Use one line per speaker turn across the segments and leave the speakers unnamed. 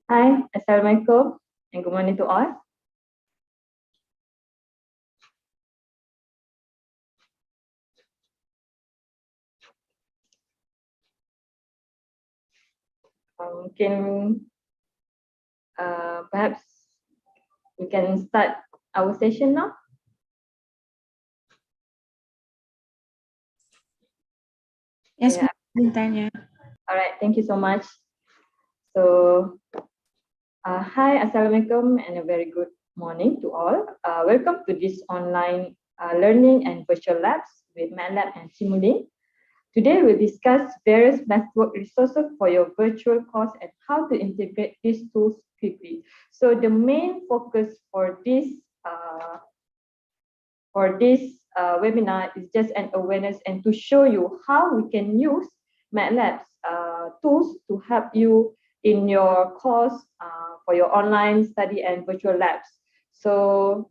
Hi, Assalamualaikum, and good morning to all. Perhaps we can start our session now.
Yes,
Yeah.
Tanya.
All right, thank you so much. So, hi, Assalamualaikum, and a very good morning to all. Welcome to this online learning and virtual labs with MATLAB and Simulink. Today, we'll discuss various mathwork resources for your virtual course and how to integrate these tools quickly. So, the main focus for this webinar is just an awareness and to show you how we can use MATLAB's tools to help you in your course for your online study and virtual labs. So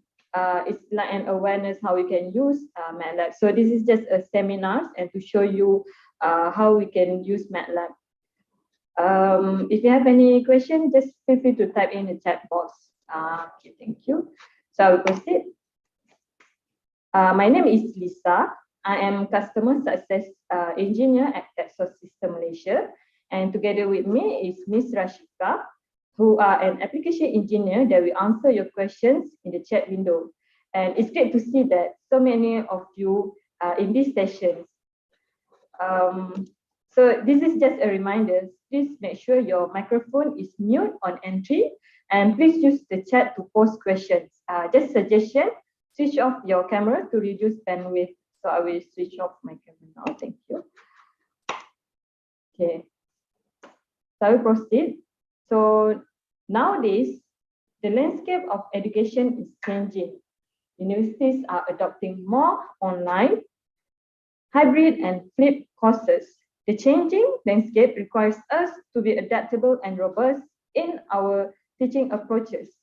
it's like an awareness how we can use MATLAB. So this is just a seminar and to show you how we can use MATLAB. If you have any question, just feel free to type in the chat box. Okay, thank you. So I will proceed. My name is Lisa. I am Customer Success Engineer at Texas System Malaysia. And together with me is Ms. Rashika, who are an application engineer that will answer your questions in the chat window. And it's great to see that so many of you in this session. So this is just a reminder. Please make sure your microphone is mute on entry and please use the chat to post questions. Just suggestion. Switch off your camera to reduce bandwidth. So I will switch off my camera now. Thank you. Okay. So I will proceed. So nowadays, the landscape of education is changing. Universities are adopting more online, hybrid and flipped courses. The changing landscape requires us to be adaptable and robust in our teaching approaches.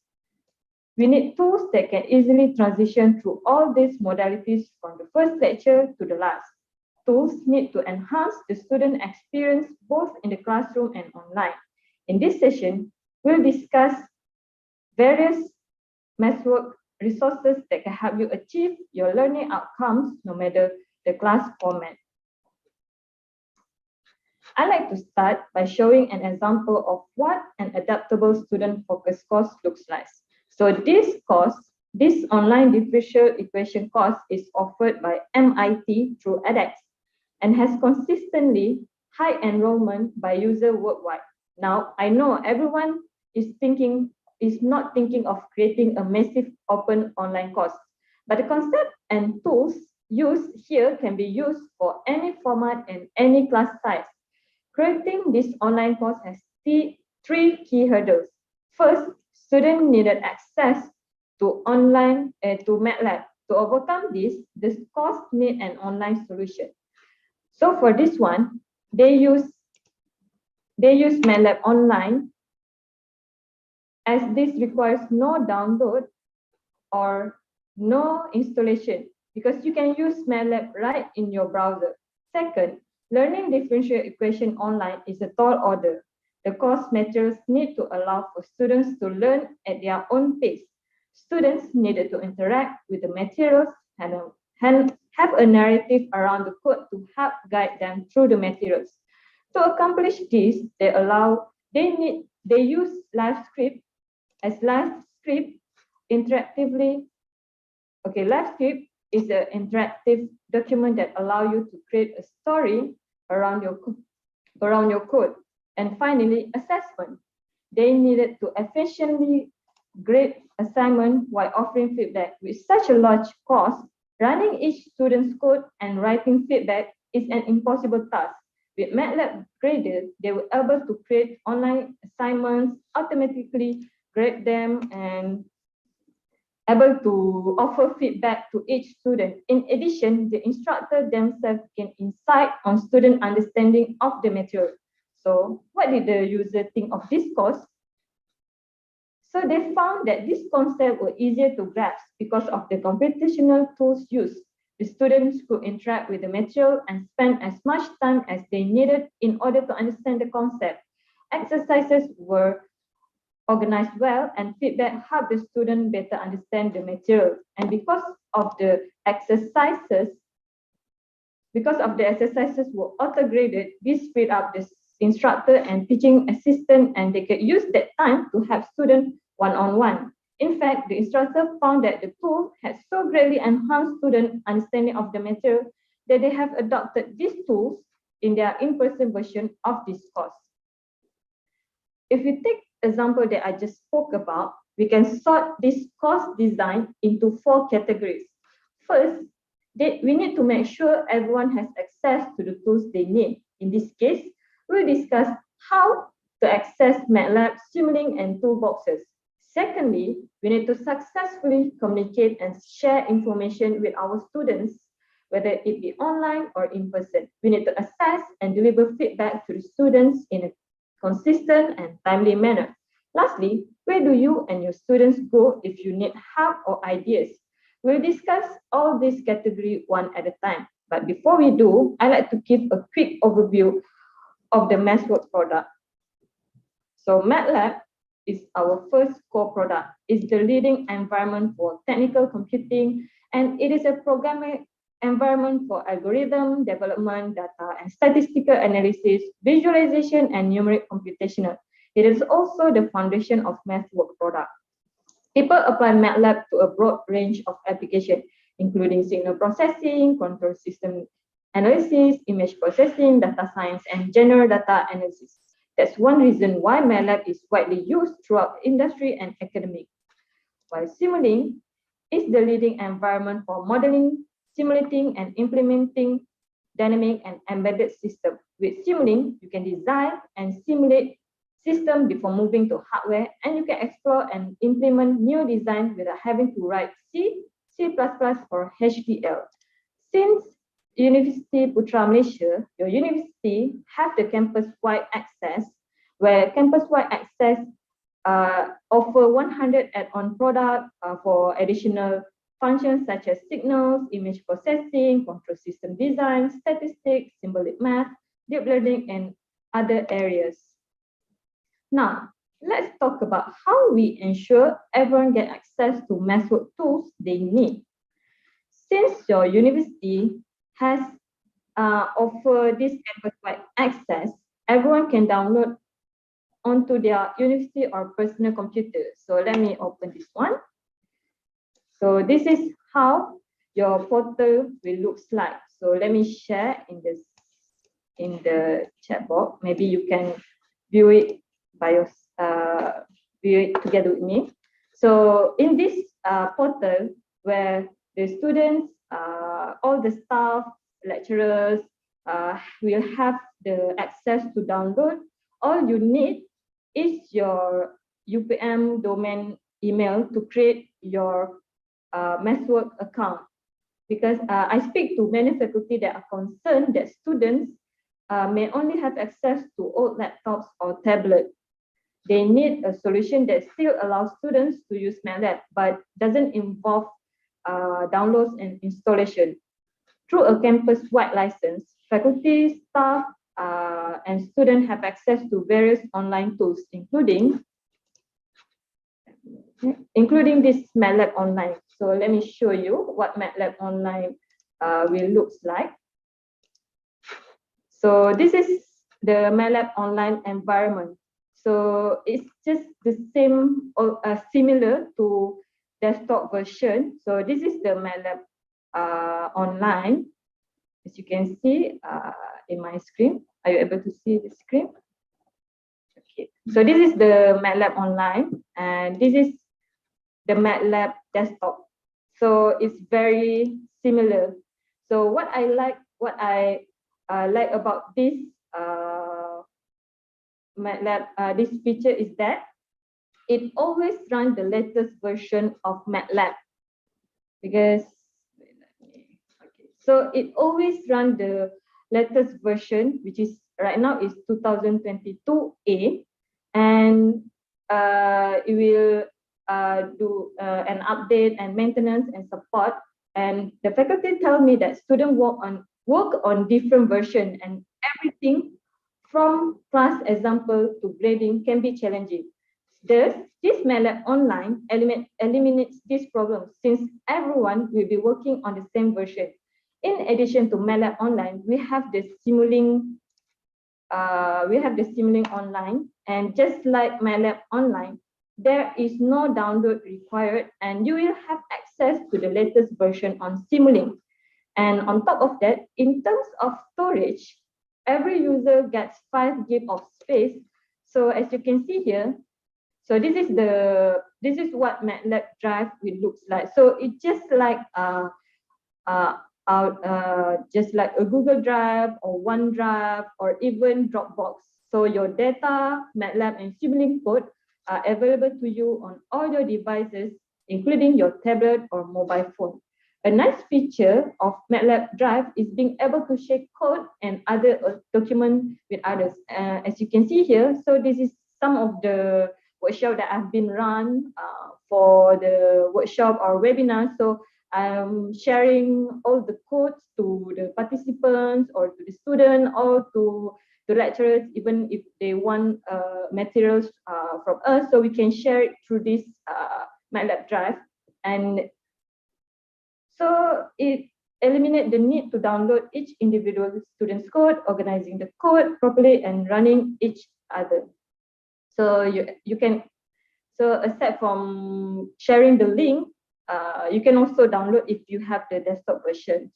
We need tools that can easily transition through all these modalities from the first lecture to the last. Tools need to enhance the student experience both in the classroom and online. In this session, we'll discuss various mathwork resources that can help you achieve your learning outcomes no matter the class format. I'd like to start by showing an example of what an adaptable student-focused course looks like. So this online differential equation course is offered by MIT through edX and has consistently high enrollment by user worldwide. Now, I know everyone is not thinking of creating a massive open online course, but the concept and tools used here can be used for any format and any class size. Creating this online course has three key hurdles. First, students needed access to MATLAB. To overcome this, the course need an online solution. So for this one, they use MATLAB online, as this requires no download or no installation because you can use MATLAB right in your browser. Second, learning differential equation online is a tall order. The course materials need to allow for students to learn at their own pace. Students needed to interact with the materials and have a narrative around the code to help guide them through the materials. To accomplish this, they use LiveScript as LiveScript interactively. Okay, LiveScript is an interactive document that allows you to create a story around your code. And finally, assessment. They needed to efficiently grade assignment while offering feedback. With such a large cost, running each student's code and writing feedback is an impossible task. With MATLAB Grader, they were able to create online assignments, automatically grade them, and able to offer feedback to each student. In addition, the instructor themselves gain insight on student understanding of the material. So what did the user think of this course? So they found that this concept was easier to grasp because of the computational tools used. the students could interact with the material and spend as much time as they needed in order to understand the concept. Exercises were organized well, and feedback helped the student better understand the material. And of the exercises, because of the exercises were auto-graded, this freed up the instructor and teaching assistant, and they could use that time to help students one-on-one. In fact, the instructor found that the tool had so greatly enhanced student understanding of the material that they have adopted these tools in their in-person version of this course. If we take example that I just spoke about, we can sort this course design into 4 categories. First, we need to make sure everyone has access to the tools they need. In this case, we'll discuss how to access MATLAB, Simulink, and toolboxes. Secondly, we need to successfully communicate and share information with our students, whether it be online or in person. We need to assess and deliver feedback to the students in a consistent and timely manner. Lastly, where do you and your students go if you need help or ideas? We'll discuss all these categories one at a time. But before we do, I'd like to give a quick overview of the MathWorks product. So MATLAB is our first core product. It's the leading environment for technical computing, and it is a programming environment for algorithm development, data and statistical analysis, visualization, and numeric computational. It is also the foundation of MathWorks product. People apply MATLAB to a broad range of applications, including signal processing, control system analysis, image processing, data science, and general data analysis. That's one reason why MATLAB is widely used throughout industry and academic. While Simulink is the leading environment for modeling, simulating, and implementing dynamic and embedded systems. With Simulink, you can design and simulate systems before moving to hardware, and you can explore and implement new designs without having to write C, C++, or HDL. Since University Putra Malaysia, your university have the campus-wide access, where campus-wide access offer 100 add-on products for additional functions such as signals, image processing, control system design, statistics, symbolic math, deep learning, and other areas. Now, let's talk about how we ensure everyone get access to MathWorks tools they need. Since your university has offer this campus-wide access, everyone can download onto their university or personal computer. So let me open this one. So this is how your portal will look like. So let me share in the chat box. Maybe you can view it view it together with me. So in this portal, where the students, all the staff, lecturers will have the access to download. All you need is your UPM domain email to create your MathWorks account. Because I speak to many faculty that are concerned that students may only have access to old laptops or tablets. They need a solution that still allows students to use MATLAB, but doesn't involve downloads and installation. Through a campus-wide license, faculty, staff, and students have access to various online tools, including this MATLAB Online. So let me show you what MATLAB Online will look like. So this is the MATLAB Online environment. So it's just the same or similar to desktop version. So this is the MATLAB Online. As you can see in my screen. Are you able to see the screen? Okay. So this is the MATLAB Online, and this is the MATLAB desktop. So it's very similar. So what I like about this MATLAB, this feature is that it always runs the latest version of MATLAB, because so it always runs the latest version, which is right now is 2022A, and it will do an update and maintenance and support And the faculty tell me that students work on different version, and everything from class example to grading can be challenging. Thus, this MATLAB online eliminates this problem since everyone will be working on the same version. In addition to MATLAB online, we have the Simulink online, and just like MATLAB online, there is no download required, and you will have access to the latest version on Simulink. And on top of that, in terms of storage, every user gets 5 GB of space. So as you can see here, so this is what MATLAB drive will looks like. So it's uh, just like a Google Drive or OneDrive or even Dropbox. So your data, MATLAB and Simulink code are available to you on all your devices, including your tablet or mobile phone. A nice feature of MATLAB Drive is being able to share code and other documents with others. As you can see here, so this is some of the workshop that have been run for the workshop or webinar. So I'm sharing all the codes to the participants or to the student or to the lecturers, even if they want materials from us, so we can share it through this MATLAB Drive. And so it eliminates the need to download each individual student's code, organizing the code properly and running each other. So you can, so aside from sharing the link, you can also download if you have the desktop version.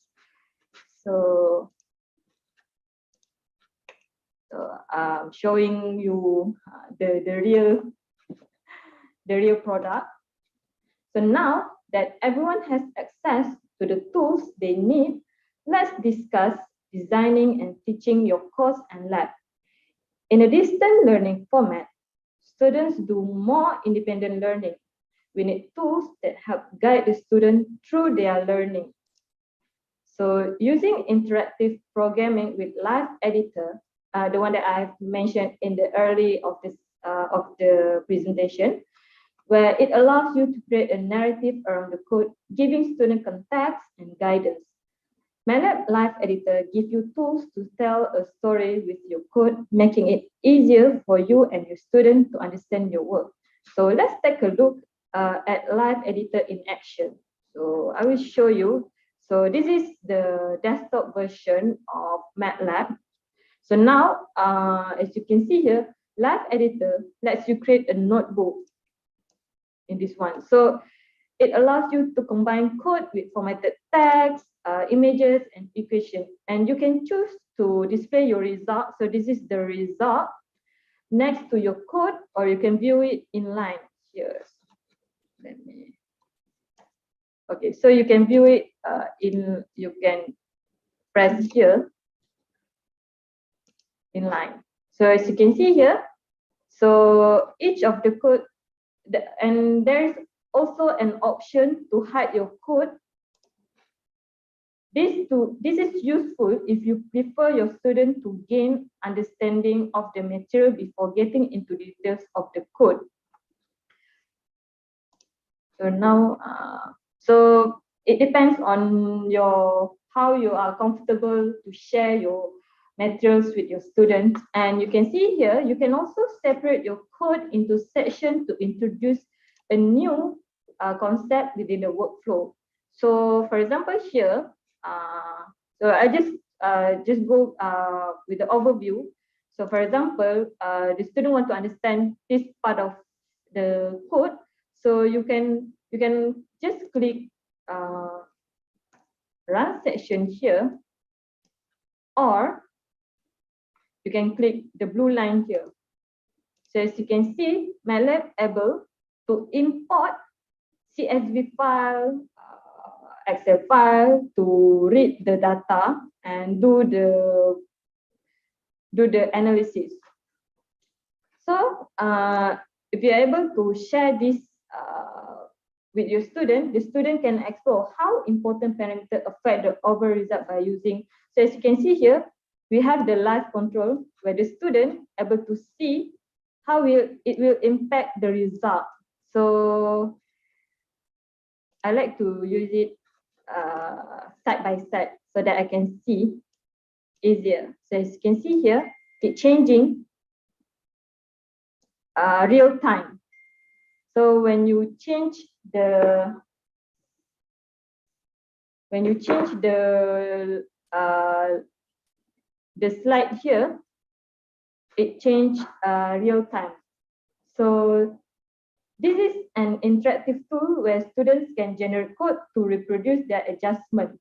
So I'm showing you the real product. So now that everyone has access to the tools they need, let's discuss designing and teaching your course and lab. In a distant learning format, students do more independent learning. We need tools that help guide the student through their learning. So using interactive programming with Live Editor, the one that I've mentioned in the early of the presentation, where it allows you to create a narrative around the code, giving student context and guidance. MATLAB Live Editor gives you tools to tell a story with your code, making it easier for you and your student to understand your work. So let's take a look at Live Editor in action. So I will show you. So this is the desktop version of MATLAB. So now, as you can see here, Live Editor lets you create a notebook in this one. So it allows you to combine code with formatted text, images, and equations. And you can choose to display your result. So this is the result next to your code, or you can view it in line here. Okay, so you can view it you can press here in line. So as you can see here, so each of the code, and there's also an option to hide your code. This is useful if you prefer your student to gain understanding of the material before getting into details of the code. So now, so it depends on how you are comfortable to share your materials with your students. And you can see here, you can also separate your code into sections to introduce a new concept within the workflow. So for example here, so I just go with the overview. So for example, the student want to understand this part of the code. So you can just click run section here, or you can click the blue line here. So as you can see, MATLAB able to import CSV file, Excel file to read the data and do the analysis. So if you're able to share this with your student, the student can explore how important parameters affect the overall result by using. So as you can see here, we have the live control where the student able to see how it will impact the result. So I like to use it side by side so that I can see easier. So as you can see here, it changing real time. So when you change the slide here, it change real time. So this is an interactive tool where students can generate code to reproduce their adjustment.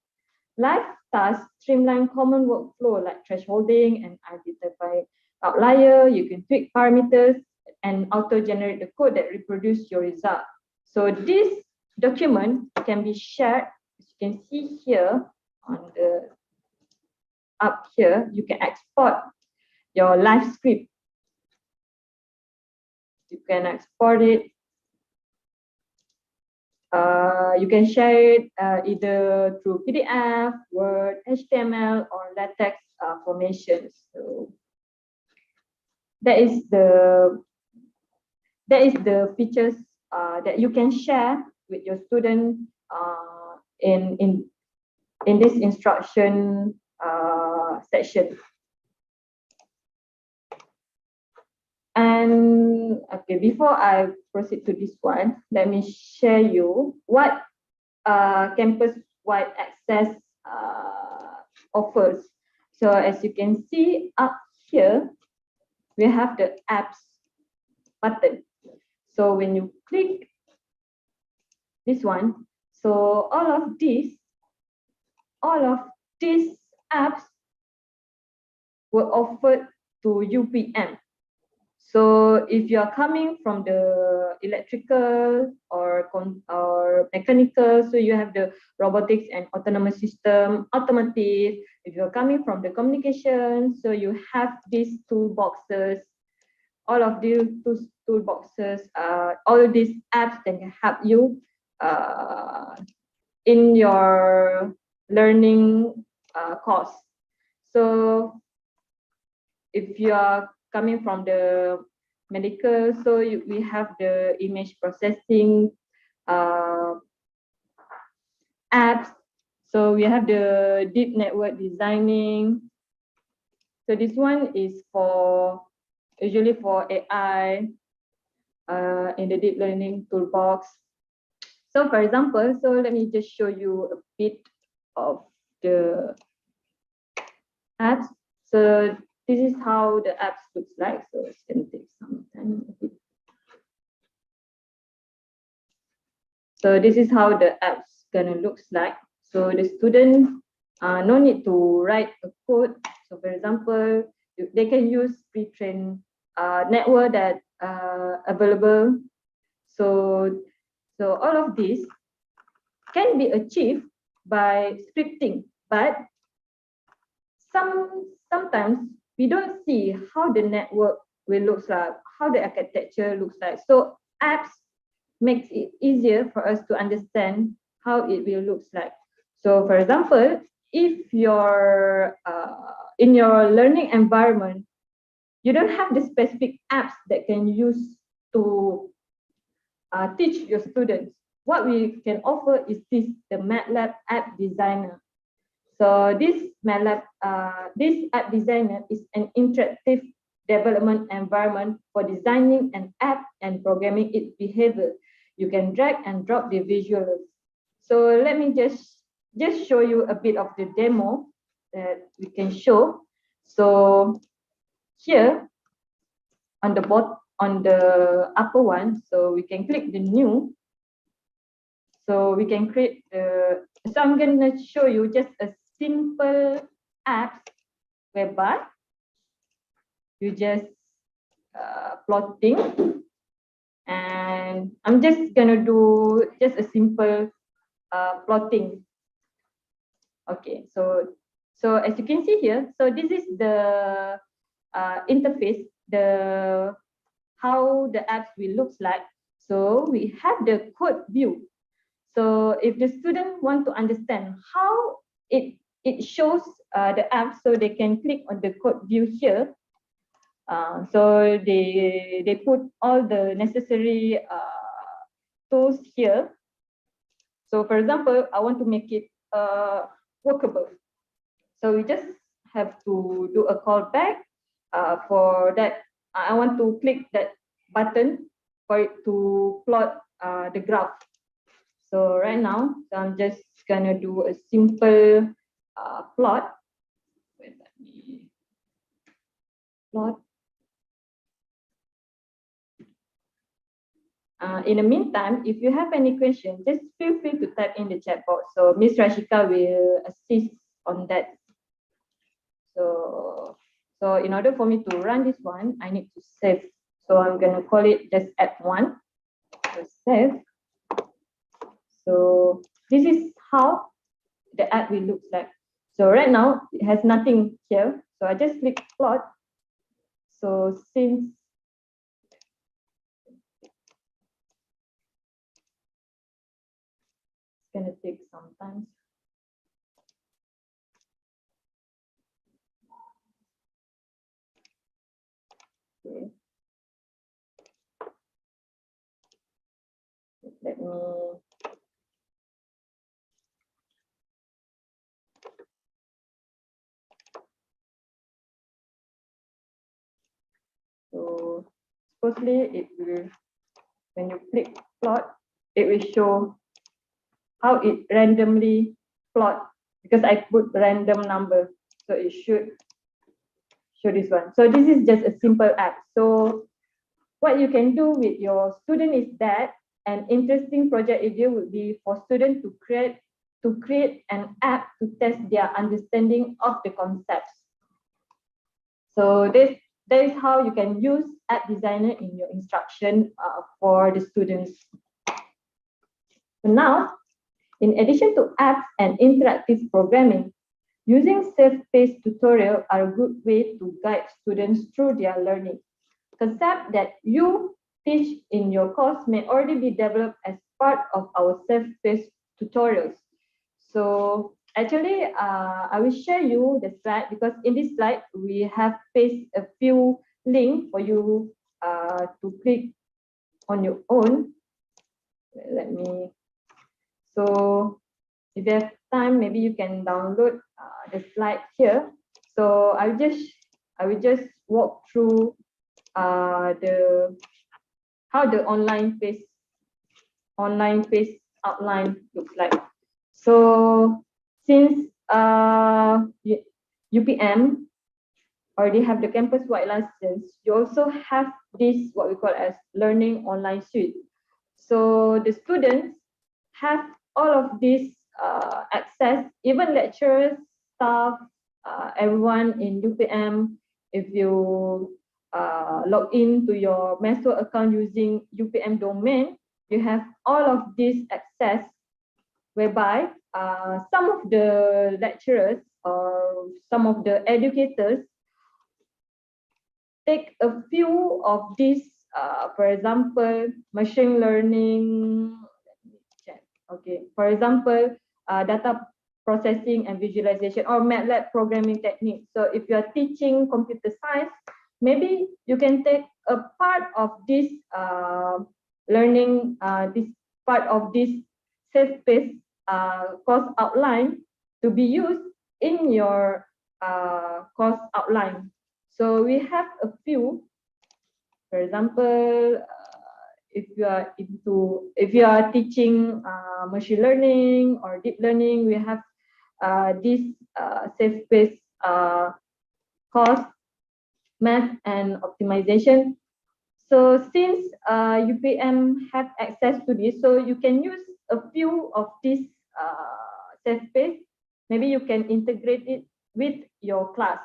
Live tasks streamline common workflow like thresholding and identify outlier. You can tweak parameters and auto-generate the code that reproduce your result. So this document can be shared. As you can see here on the up here, you can export your live script. You can export it. You can share it either through PDF, Word, HTML, or LaTeX formations. So that is the features that you can share with your student in this instruction section. And okay, before I proceed to this one, let me share you what campus-wide access offers. So as you can see up here, we have the apps button. So when you click this one, so all of these apps were offered to UPM. So if you are coming from the electrical or mechanical, so you have the robotics and autonomous system, automotive. If you're coming from the communication, so you have these toolboxes. All of these toolboxes, all of these apps that can help you in your learning course. So if you are coming from the medical, so we have the image processing apps. So we have the deep network designing. So this one is usually for AI in the deep learning toolbox. So for example, so let me just show you a bit of the apps. So this is how the apps looks like. So it's going to take some time. So this is how the apps gonna looks like. So the student no need to write a code. So for example, they can use pre-trained network that available. So all of this can be achieved by scripting, but sometimes we don't see how the network will look like, how the architecture looks like. So apps makes it easier for us to understand how it will look like. So for example, if you're in your learning environment, you don't have the specific apps that can use to teach your students. What we can offer is the MATLAB app designer. So this MATLAB, this app designer is an interactive development environment for designing an app and programming its behavior. You can drag and drop the visuals. So let me just show you a bit of the demo that we can show. So here on the upper one, so we can click the new. So we can create the. So I'm going to show you just a simple app whereby you just plotting, and I'm just gonna do just a simple plotting. Okay, so as you can see here, so this is the interface, how the apps will looks like. So we have the code view. So if the student want to understand how it shows the app, so they can click on the code view here. So they put all the necessary tools here. So for example, I want to make it workable. So we just have to do a callback. For that, I want to click that button for it to plot the graph. So right now, I'm just gonna do a simple plot. Wait, let me plot. In the meantime, if you have any question, just feel free to type in the chat box. So Miss Rashika will assist on that. So in order for me to run this one, I need to save. So I'm gonna call it just app1. So save. So this is how the app will look like. So right now it has nothing here. So I just click plot. So since it's gonna take some time. Okay. Let me so supposedly it will, when you click plot, it will show how it randomly plot, because I put random number, so it should show this one. So this is just a simple app. So what you can do with your student is that an interesting project idea would be for students to create an app to test their understanding of the concepts. So that is how you can use App Designer in your instruction for the students. So now, in addition to apps and interactive programming, using self-paced tutorial are a good way to guide students through their learning. Concepts that you teach in your course may already be developed as part of our self-paced tutorials. So actually, I will share you the slide, because in this slide, we have pasted a few links for you to click on your own. Let me, so if you have time, maybe you can download the slide here. So I will just walk through how the online phase outline looks like. So since UPM already have the campus-wide license, you also have this what we call as learning online suite. So the students have all of this access, even lecturers, staff, everyone in UPM. If you log in to your Master account using UPM domain, you have all of this access, whereby some of the lecturers or some of the educators take a few of these, for example, machine learning. Let me check. Okay, for example, data processing and visualization, or MATLAB programming technique. So if you are teaching computer science, maybe you can take a part of this learning, this part of this self-paced course outline to be used in your course outline. So we have a few. For example, if you are teaching machine learning or deep learning, we have this self-paced course, math and optimization. So since UPM have access to this, so you can use a few of these self-paced. Maybe you can integrate it with your class.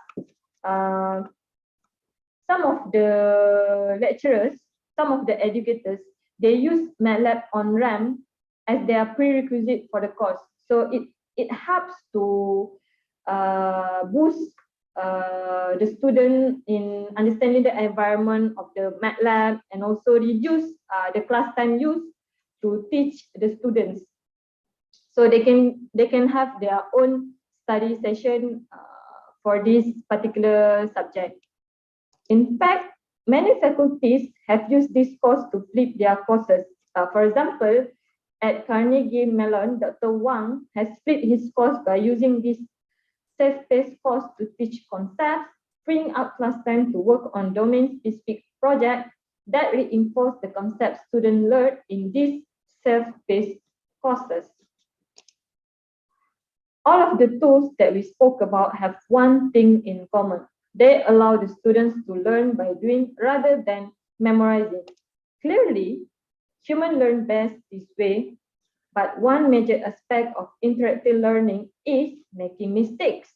Some of the lecturers, some of the educators, they use MATLAB on RAM as their prerequisite for the course. So it helps to boost the student in understanding the environment of the MATLAB, and also reduce the class time used to teach the students. So they can have their own study session for this particular subject. In fact, many faculties have used this course to flip their courses. For example, At Carnegie Mellon, Dr. Wang has split his course by using this self-paced course to teach concepts, freeing up class time to work on domain-specific projects that reinforce the concepts students learn in these self-paced courses. All of the tools that we spoke about have one thing in common. They allow the students to learn by doing rather than memorizing. Clearly, humans learn best this way, but one major aspect of interactive learning is making mistakes.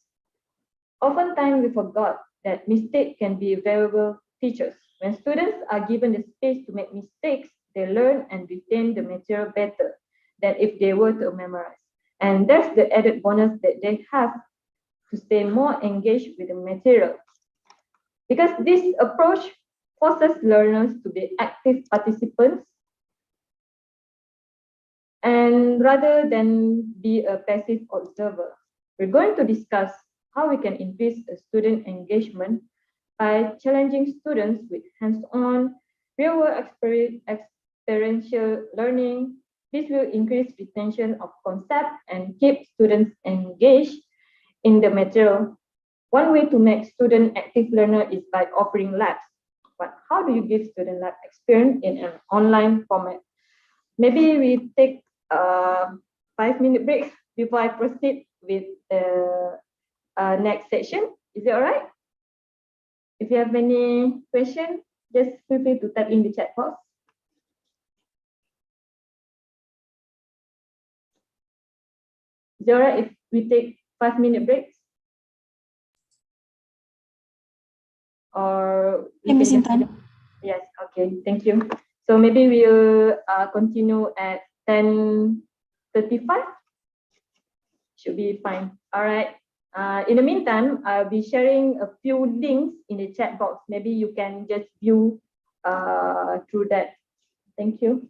Oftentimes, we forgot that mistakes can be valuable teachers. When students are given the space to make mistakes, they learn and retain the material better than if they were to memorize. And that's the added bonus that they have to stay more engaged with the material. Because this approach forces learners to be active participants and rather than be a passive observer. We're going to discuss how we can increase student engagement by challenging students with hands-on, real-world experiential learning. This will increase retention of concepts and keep students engaged in the material. One way to make student active learner is by offering labs. But how do you give student lab experience in an online format? Maybe we take a 5-minute break before I proceed with the next section. Is it all right? If you have any question, just feel free to type in the chat box. Is it all right if we take 5-minute breaks? Or we
Miss
can just...
Intan.
Yes, okay, thank you. So maybe we'll continue at 10:35. Should be fine. All right. In the meantime, I'll be sharing a few links in the chat box. Maybe you can just view through that. Thank you.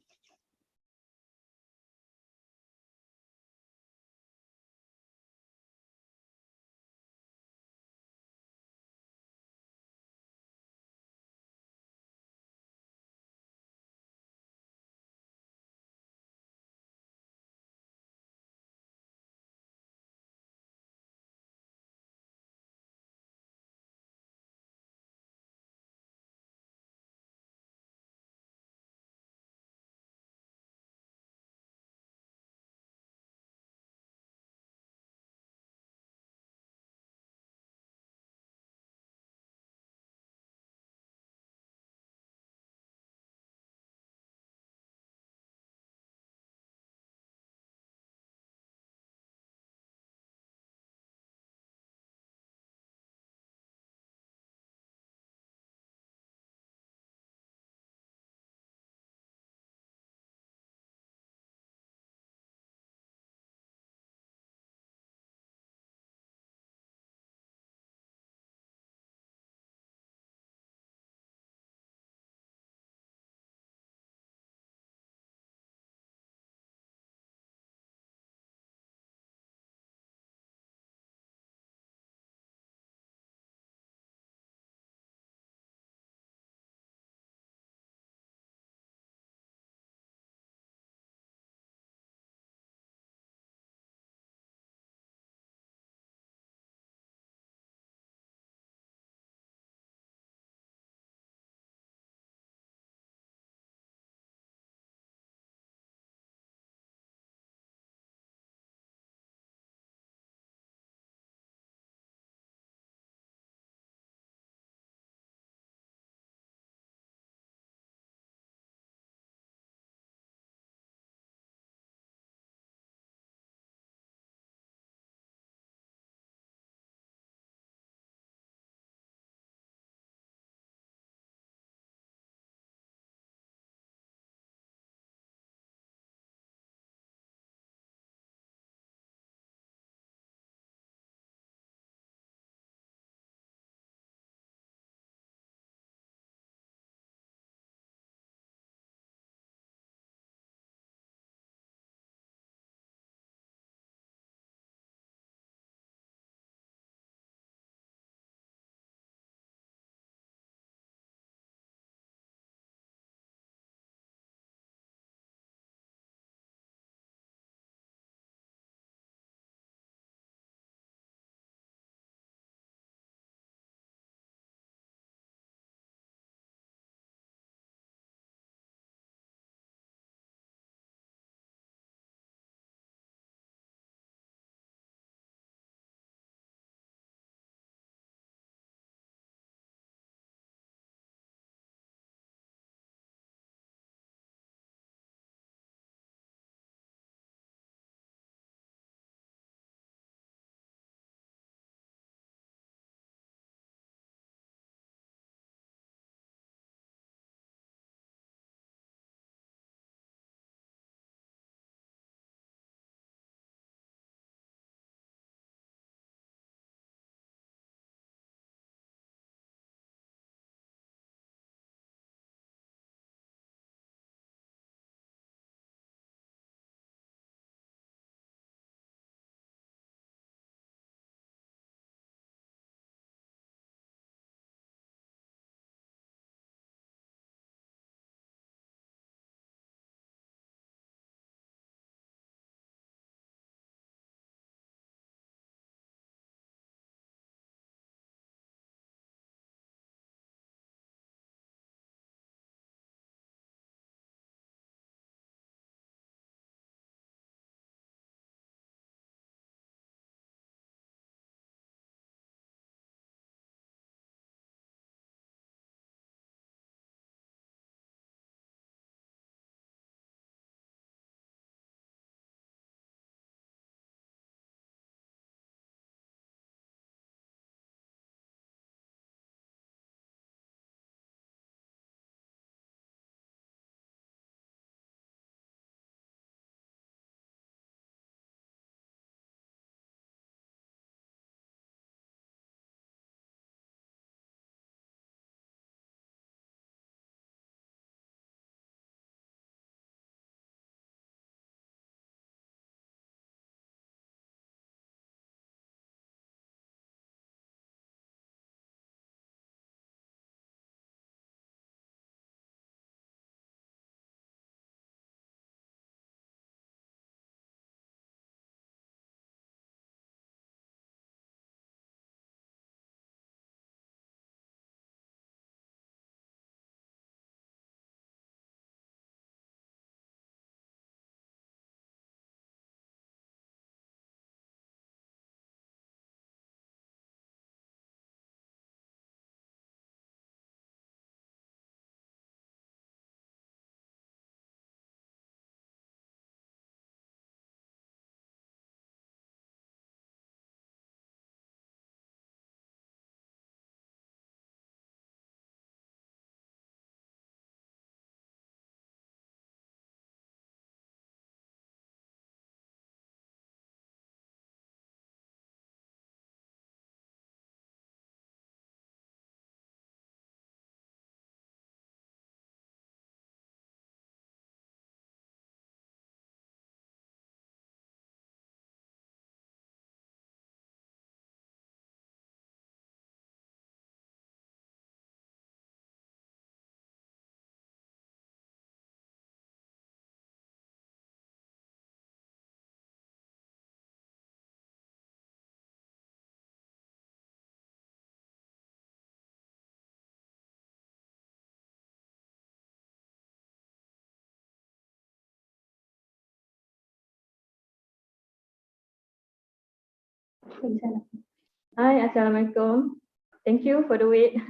Hi, Assalamualaikum. Thank you for the wait.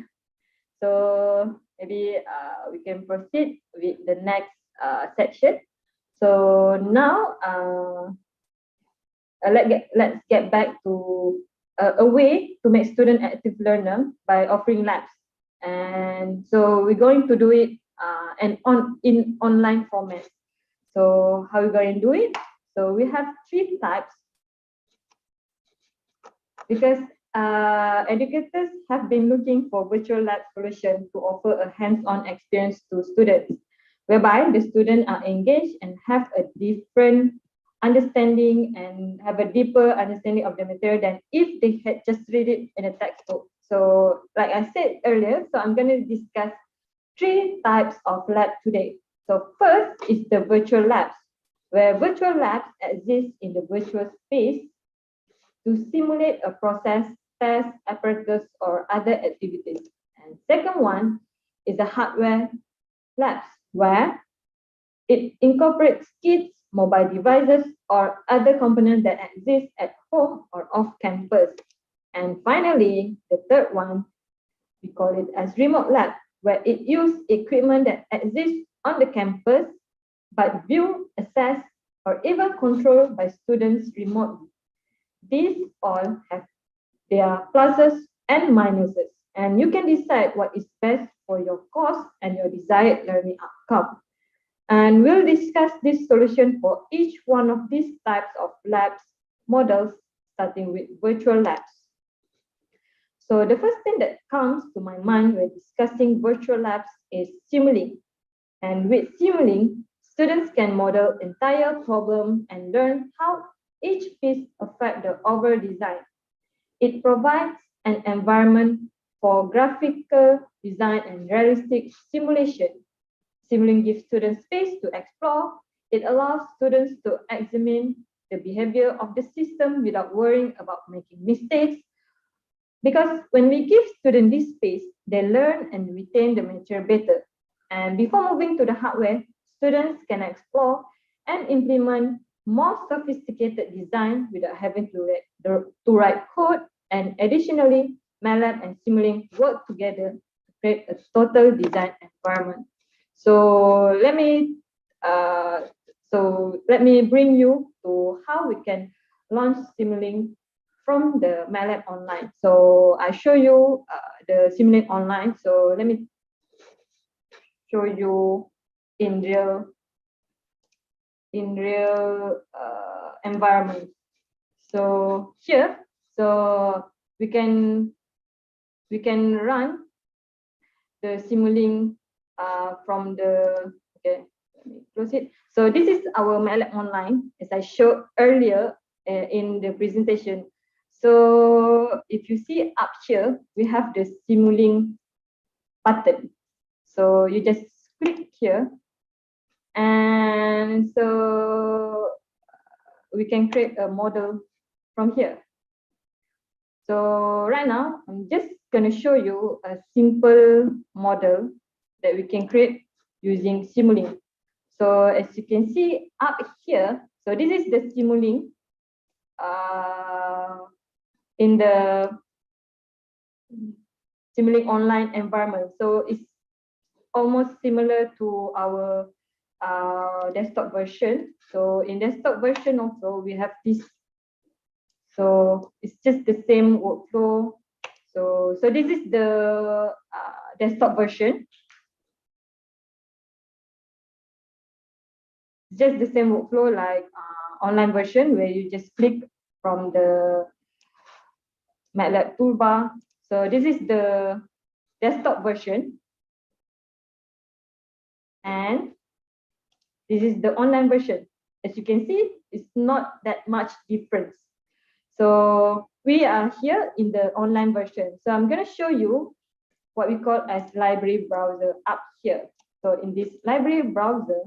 So maybe we can proceed with the next section. So now let's get back to a way to make student active learner by offering labs. And so we're going to do it in online format. So how are we going to do it? So we have 3 types because educators have been looking for virtual lab solution to offer a hands-on experience to students, whereby the students are engaged and have a different understanding and have a deeper understanding of the material than if they had just read it in a textbook. So like I said earlier, so I'm going to discuss 3 types of lab today. So first is the virtual labs, where virtual labs exist in the virtual space to simulate a process, test, apparatus, or other activities. And second one is the hardware labs, where it incorporates kits, mobile devices, or other components that exist at home or off campus. And finally, the third one, we call it as remote lab, where it uses equipment that exists on the campus, but viewed, assessed, or even controlled by students remotely. These all have their pluses and minuses, and you can decide what is best for your course and your desired learning outcome. And we'll discuss this solution for each one of these types of labs models, starting with virtual labs. So the first thing that comes to my mind when discussing virtual labs is Simulink. And with Simulink, students can model entire problem and learn how each piece affects the overall design. It provides an environment for graphical design and realistic simulation. Simulink gives students space to explore. It allows students to examine the behavior of the system without worrying about making mistakes. Because when we give students this space, they learn and retain the material better. And before moving to the hardware, students can explore and implement more sophisticated design without having to write code. And additionally, MATLAB and Simulink work together to create a total design environment. So let me bring you to how we can launch Simulink from the MATLAB online. So I show you the Simulink online. So let me show you in real environment. So here, so we can run the Simulink from the, okay, let me close it. So this is our MATLAB online, as I showed earlier in the presentation. So if you see up here, we have the Simulink button. So you just click here, and so we can create a model from here. So right now, I'm just going to show you a simple model that we can create using Simulink. So as you can see up here, so this is the Simulink in the Simulink online environment. So it's almost similar to our desktop version. So in desktop version also, we have this. So it's just the same workflow. So this is the desktop version. Just the same workflow like online version, where you just click from the MATLAB toolbar. So this is the desktop version, and this is the online version. As you can see, it's not that much difference. So we are here in the online version. So I'm going to show you what we call as library browser up here. So in this library browser,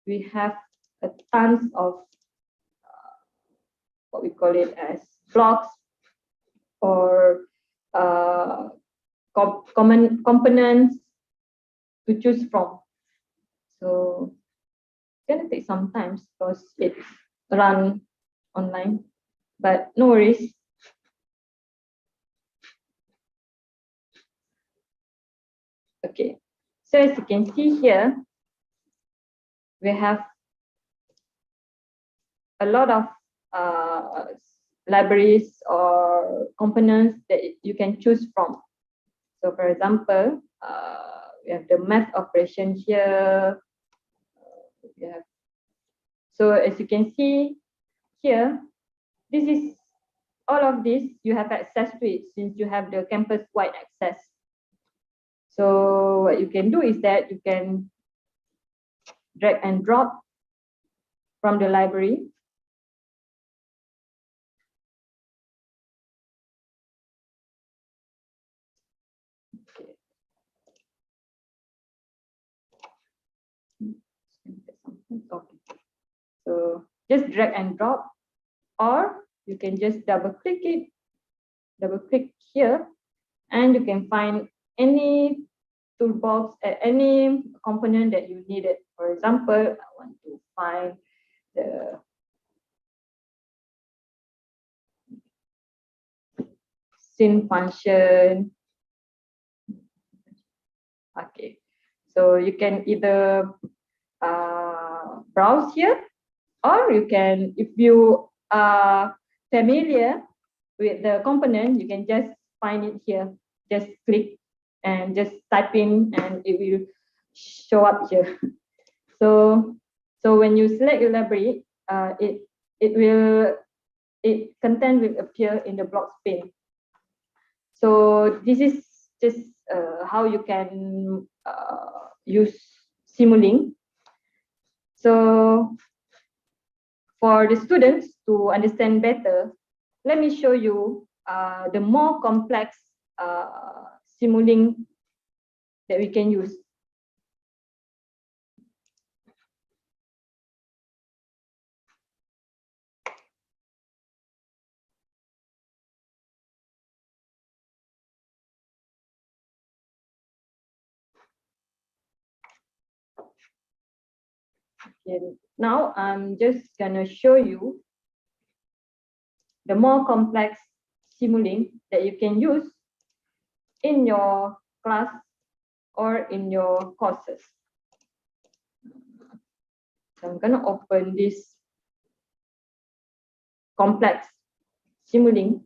we have a tons of what we call it as blocks or common components to choose from. So it's going to take some time because it's run online. but no worries. Okay, so as you can see here, we have a lot of libraries or components that you can choose from. So for example, we have the math operation here. So as you can see here, this is all of this, you have access to it since you have the campus-wide access. So what you can do is that you can drag and drop from the library. Okay. So just drag and drop, or you can just double click here, and you can find any toolbox at any component that you needed. For example, I want to find the sin function. Okay, so you can either browse here, or you can, if you are familiar with the component, you can just find it here. Just click and just type in, and it will show up here. So when you select your library, content will appear in the blocks pane. So this is just how you can use Simulink. So for the students to understand better, let me show you the more complex Simulink that we can use. Okay, now I'm just gonna show you the more complex Simulink that you can use in your class or in your courses. So I'm gonna open this complex Simulink.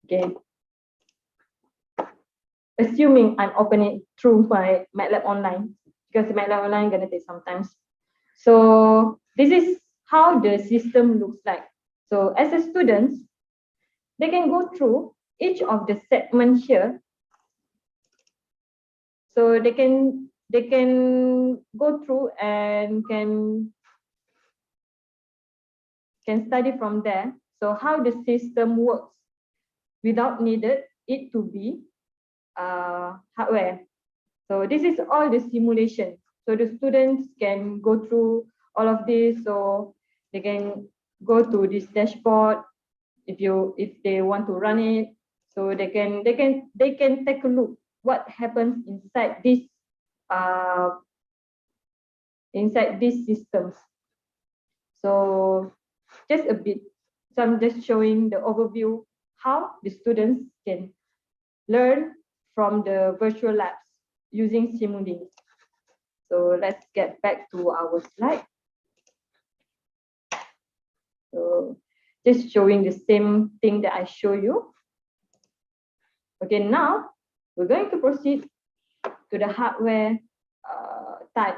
Okay. Assuming I'm opening through my MATLAB online, because MATLAB online gonna take some time. So this is how the system looks like. So as a student, they can go through each of the segments here. So they can go through and can study from there. So how the system works without needed it to be hardware. So this is all the simulation. So the students can go through all of this. So they can go to this dashboard if they want to run it. So they can take a look what happens inside these systems. So just a bit. So I'm just showing the overview how the students can learn from the virtual labs using Simulink. So let's get back to our slide. So just showing the same thing that I show you. Okay, now we're going to proceed to the hardware type.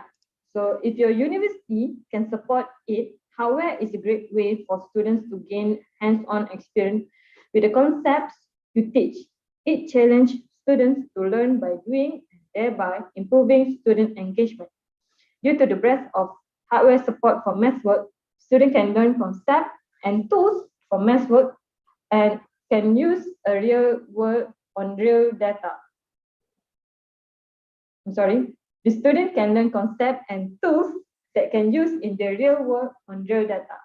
So if your university can support it, hardware is a great way for students to gain hands-on experience with the concepts you teach. It challenges students to learn by doing, thereby improving student engagement. Due to the breadth of hardware support for math work, students can learn concepts and tools for math work and can use a real world on real data. the student can learn concepts and tools that can use in the real world on real data.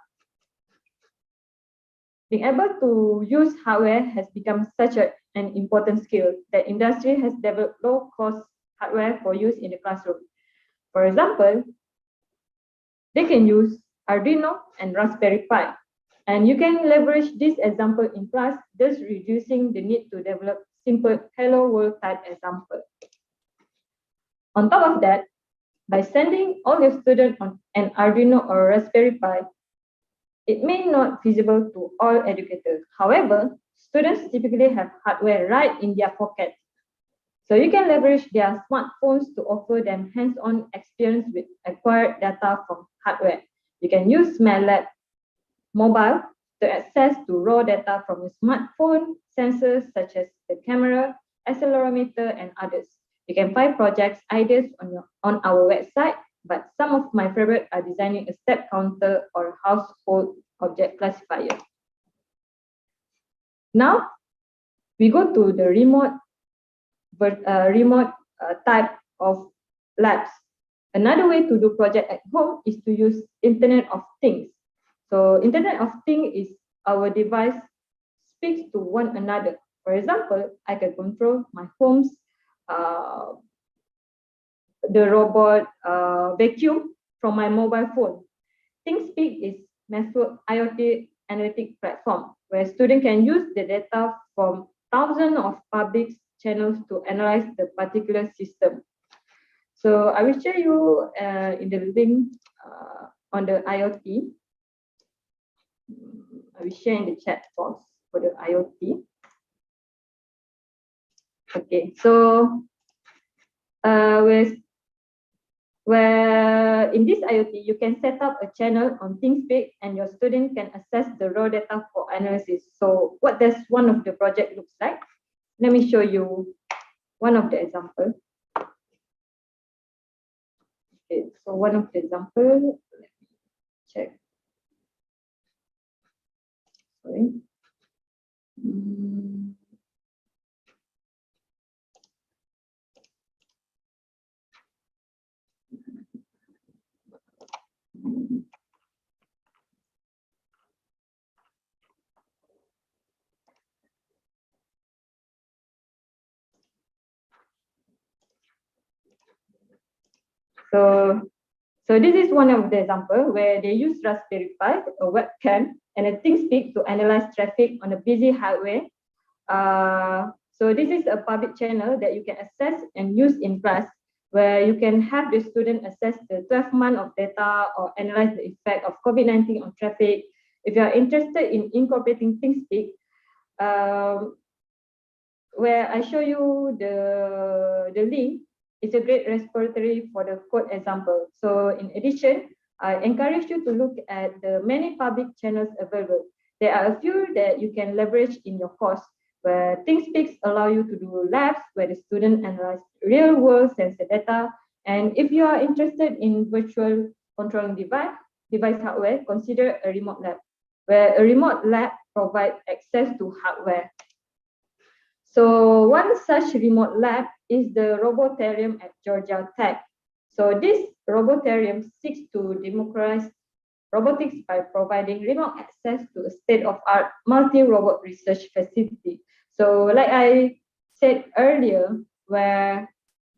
Being able to use hardware has become such an important skill that industry has developed low-cost hardware for use in the classroom. For example, they can use Arduino and Raspberry Pi. And you can leverage this example in class, thus reducing the need to develop simple hello world type example. On top of that, by sending all your students on an Arduino or Raspberry Pi, it may not feasible to all educators. However, students typically have hardware right in their pocket. So you can leverage their smartphones to offer them hands-on experience with acquired data from hardware. You can use MATLAB mobile to access to raw data from your smartphone, sensors such as the camera, accelerometer, and others. You can find projects ideas on our website, but some of my favorite are designing a step counter or household object classifier. Now, we go to the remote type of labs. Another way to do project at home is to use Internet of Things. So Internet of Things is our device speaks to one another. For example, I can control my home's the robot vacuum from my mobile phone. ThinkSpeak is massive IoT analytic platform where students can use the data from thousands of public channels to analyze the particular system. So I will show you in the link on the IoT. I will share in the chat box for the IoT. Okay, so where in this IoT, you can set up a channel on ThinkSpeak and your student can access the raw data for analysis. So what does one of the project looks like? Let me show you one of the examples. Okay, so one of the examples, let me check. Sorry. So this is one of the example where they use Raspberry Pi, a webcam, and a ThinkSpeak to analyze traffic on a busy highway. So this is a public channel that you can access and use in class, where you can have the student access the 12 months of data or analyze the effect of COVID-19 on traffic. If you are interested in incorporating ThinkSpeak, where I show you the link, it's a great repository for the code example. So in addition, I encourage you to look at the many public channels available. There are a few that you can leverage in your course, where ThinkSpeaks allow you to do labs where the student analyze real world sensor data. And if you are interested in virtual controlling device hardware, consider a remote lab, where a remote lab provides access to hardware. So one such remote lab is the Robotarium at Georgia Tech. So this Robotarium seeks to democratize robotics by providing remote access to a state-of-art multi-robot research facility. So like I said earlier, where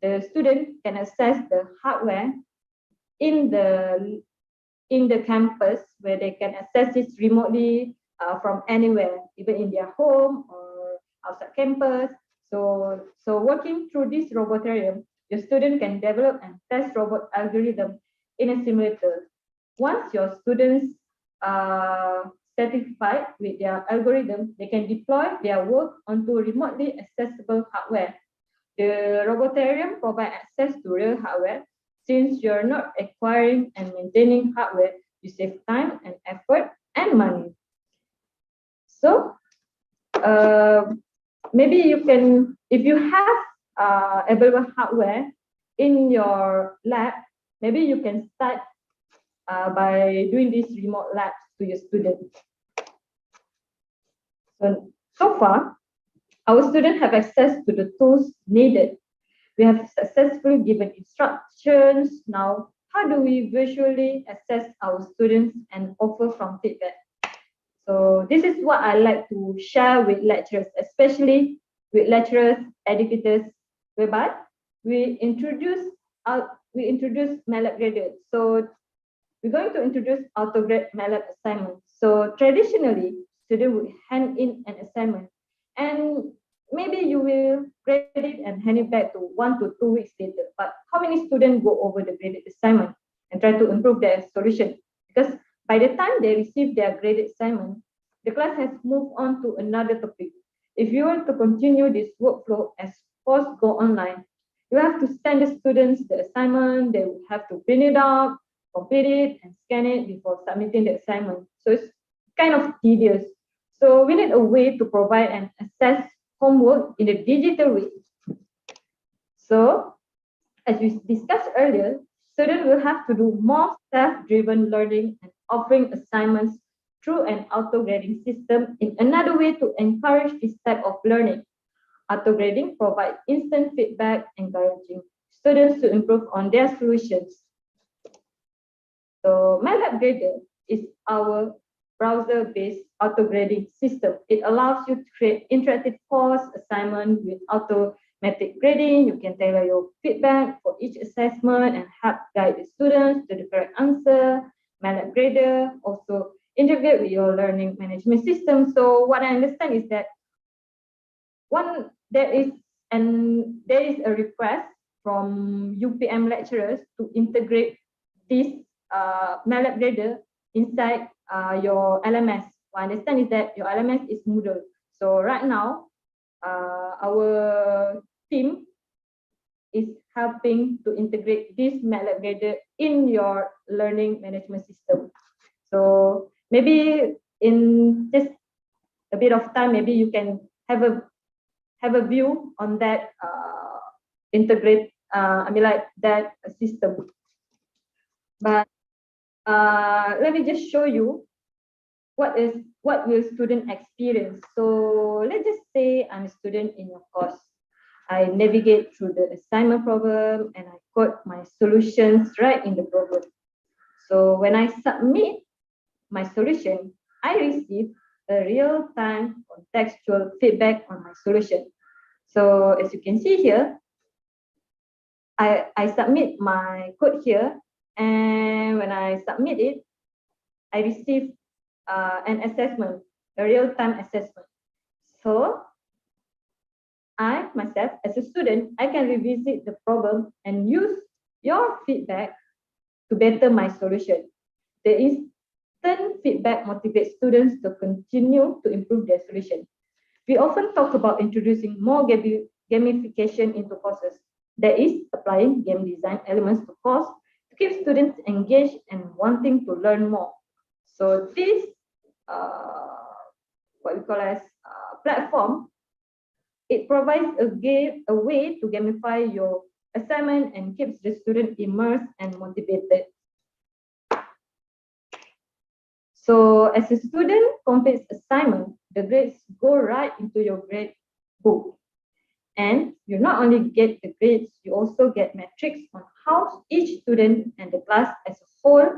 the student can access the hardware in the campus, where they can access it remotely from anywhere, even in their home or outside campus. So working through this Robotarium, your student can develop and test robot algorithm in a simulator. Once your students are satisfied with their algorithm, they can deploy their work onto remotely accessible hardware. The Robotarium provides access to real hardware. Since you're not acquiring and maintaining hardware, you save time and effort and money. So maybe you can, if you have available hardware in your lab, maybe you can start by doing these remote labs to your students. So far, our students have access to the tools needed We have successfully given instructions. Now, how do we visually assess our students and offer from feedback? So this is what I like to share with lecturers, especially with lecturers, educators, whereby we introduce MATLAB grader. So we're going to introduce auto-grade MATLAB assignment. So traditionally, student would hand in an assignment, and maybe you will grade it and hand it back to 1 to 2 weeks later. But how many students go over the graded assignment and try to improve their solution? Because by the time they receive their graded assignment, the class has moved on to another topic. If you want to continue this workflow as course go online, you have to send the students the assignment, they will have to print it out, complete it, and scan it before submitting the assignment. So it's kind of tedious. So we need a way to provide and assess homework in a digital way. So as we discussed earlier, students will have to do more self-driven learning and offering assignments through an auto-grading system in another way to encourage this type of learning. Auto-grading provides instant feedback, encouraging students to improve on their solutions. So MATLAB Grader is our browser-based auto-grading system. It allows you to create interactive course assignment with automatic grading. You can tailor your feedback for each assessment and help guide the students to the correct answer. MATLAB Grader also integrate with your learning management system. So what I understand is that there is a request from UPM lecturers to integrate this MATLAB Grader inside your LMS. What I understand is that your LMS is Moodle. So right now, our team is helping to integrate this MATLAB Grader in your learning management system. So maybe in just a bit of time, maybe you can have a view on that that system. But let me just show you what will student experience. So let's just say I'm a student in your course. I navigate through the assignment problem and I code my solutions right in the problem. So when I submit my solution, I receive a real-time contextual feedback on my solution. So as you can see here, I submit my code here, and when I submit it, I receive an assessment, a real-time assessment. So I myself, as a student, I can revisit the problem and use your feedback to better my solution. The instant feedback motivates students to continue to improve their solution. We often talk about introducing more gamification into courses. That is, applying game design elements to course to keep students engaged and wanting to learn more. So this, what we call as platform, it provides a way to gamify your assignment and keeps the student immersed and motivated. So as a student completes assignment, the grades go right into your grade book. And you not only get the grades, you also get metrics on how each student and the class as a whole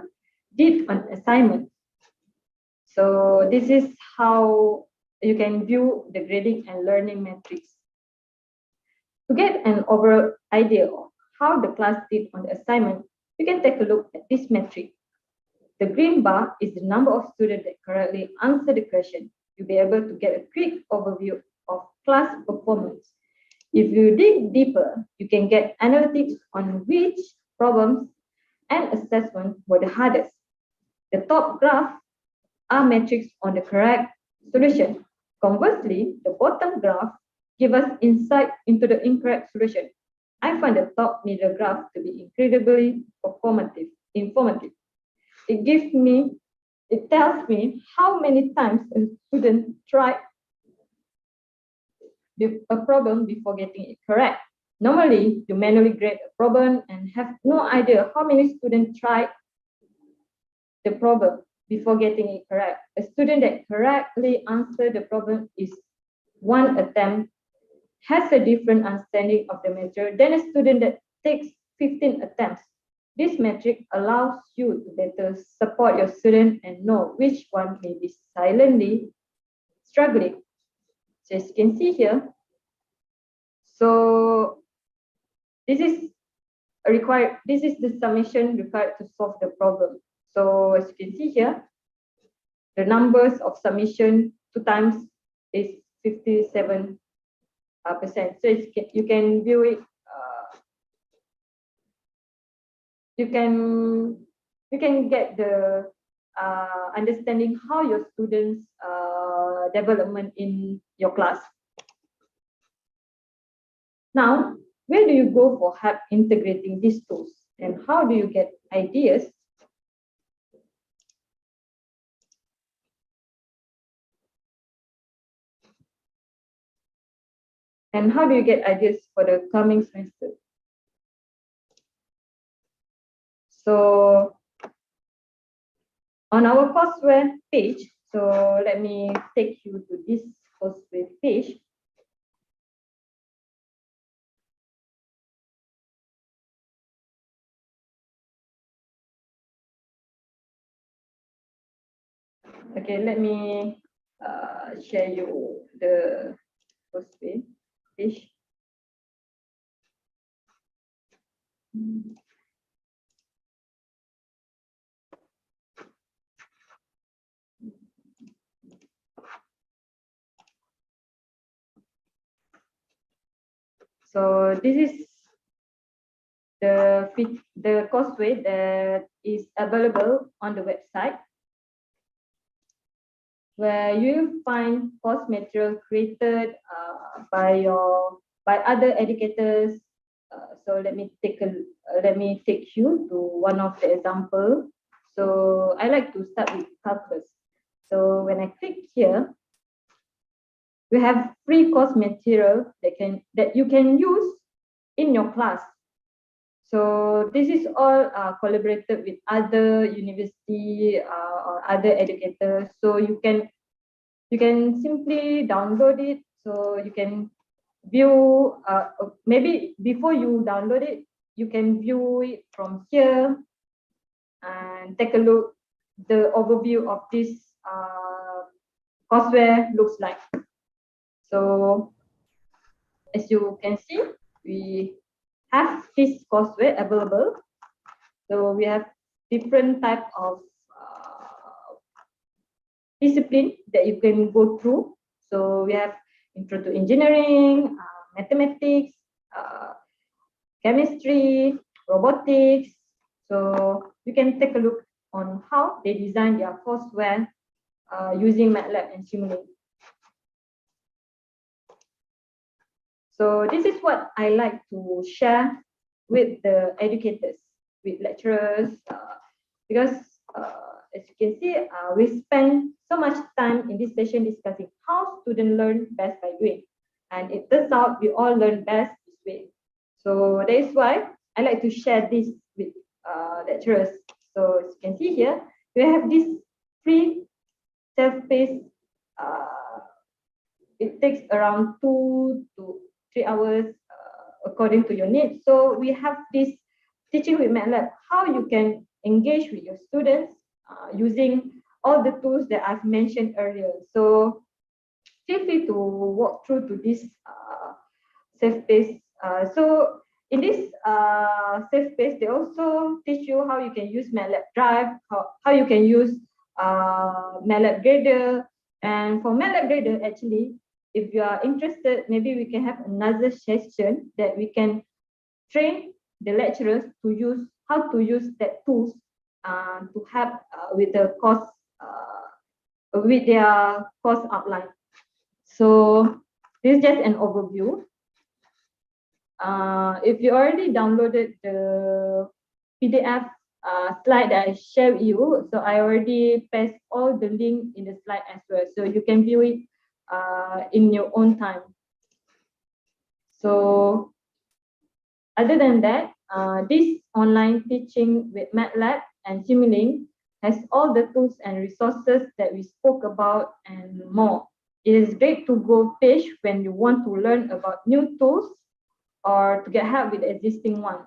did on assignment. So this is how you can view the grading and learning metrics. To get an overall idea of how the class did on the assignment, you can take a look at this metric. The green bar is the number of students that correctly answer the question. You'll be able to get a quick overview of class performance. If you dig deeper, you can get analytics on which problems and assessments were the hardest. The top graph are metrics on the correct solution. Conversely, the bottom graph gives us insight into the incorrect solution. I find the top middle graph to be incredibly informative. It tells me how many times a student tried a problem before getting it correct. Normally, you manually grade a problem and have no idea how many students tried the problem before getting it correct. A student that correctly answered the problem is one attempt has a different understanding of the material than a student that takes 15 attempts. This metric allows you to better support your student and know which one may be silently struggling. So as you can see here, so this is the summation required to solve the problem. So as you can see here, the numbers of submission 2 times is 57%. So you can view it. You can get the understanding how your students development in your class. Now, where do you go for help integrating these tools, and how do you get ideas? And how do you get ideas for the coming semester? So on our courseware page, so let me take you to this courseware page. Okay, let me share you the courseware page. So this is the courseware that is available on the website, where you find course material created by other educators. So let me take you to one of the example. So I like to start with calculus. So when I click here, we have free course material that you can use in your class. So this is all collaborated with other university or other educators. So you can simply download it. So you can view, maybe before you download it, you can view it from here and take a look the overview of this courseware looks like. So as you can see, we have this courseware available. So we have different type of discipline that you can go through. So we have intro to engineering, mathematics, chemistry, robotics. So you can take a look on how they design their courseware using MATLAB and Simulink. So this is what I like to share with the educators, with lecturers, because as you can see, we spend so much time in this session discussing how students learn best by doing. And it turns out we all learn best this way. So that is why I like to share this with lecturers. So as you can see here, we have this free self-paced, it takes around 2 to 3 hours according to your needs. So we have this teaching with MATLAB, how you can engage with your students using all the tools that I've mentioned earlier. So feel free to walk through to this self-paced. So in this self-paced, they also teach you how you can use MATLAB Drive, how you can use MATLAB Grader. And for MATLAB Grader, actually, if you are interested, maybe we can have another session that we can train the lecturers to use how to use that tools to help with the course with their course outline. So this is just an overview. If you already downloaded the PDF slide that I shared with you, so I already paste all the link in the slide as well, so you can view it in your own time. So other than that, this online teaching with MATLAB and Simulink has all the tools and resources that we spoke about and more. it is great to go page when you want to learn about new tools or to get help with existing ones.